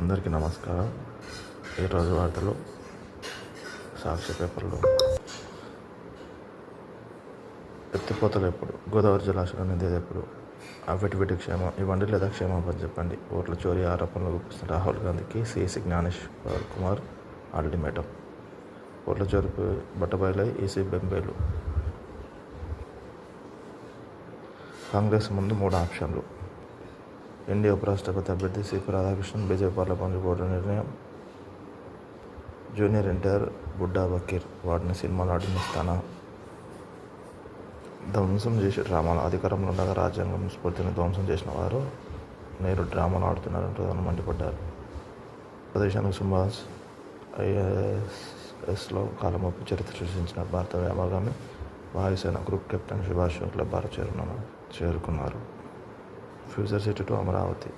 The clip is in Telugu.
అందరికీ నమస్కారం. ఈరోజు వార్తలు సాక్షి పేపర్లో ఎత్తిపోతలు ఎప్పుడు, గోదావరి జలాశయం నిధేది ఎప్పుడు, అవిటివిటి క్షేమం ఇవ్వండి లేదా క్షేమాపణ చెప్పండి, ఓట్ల చోరీ ఆరోపణలు గుప్పిస్తున్న రాహుల్ గాంధీకి సిఎసి జ్ఞానేశ్వర్ కుమార్ అల్టిమేటం, ఓట్ల చోరీపై బట్టబయలై ఈసీ బెంబేలు. కాంగ్రెస్ ముందు 3 ఆప్షన్లు. ఎన్డీఏ ఉపరాష్ట్రపతి అభ్యర్థి CP Radhakrishnan, BJP parliamentary board నిర్ణయం. జూనియర్ ఎన్టీఆర్ బుడ్డా బకీర్ వాడిని సినిమాలో ఆడినిస్తానా? ధ్వంసం చేసి డ్రామాలు. అధికారంలో ఉండగా రాజ్యాంగం స్ఫూర్తిని ధ్వంసం చేసిన వారు నేరు డ్రామాలు ఆడుతున్నారని ప్రధాని మండిపడ్డారు. ప్రదేశానికి సుభాష్ ఐఏఎస్లో కాలమొప్పి చరిత్ర సృష్టించిన భారత వ్యామగామి వాయుసేన గ్రూప్ కెప్టెన్ సుభాష్ శుక్లా భారత్ చేరుకున్నారు. Future city to Amaravati.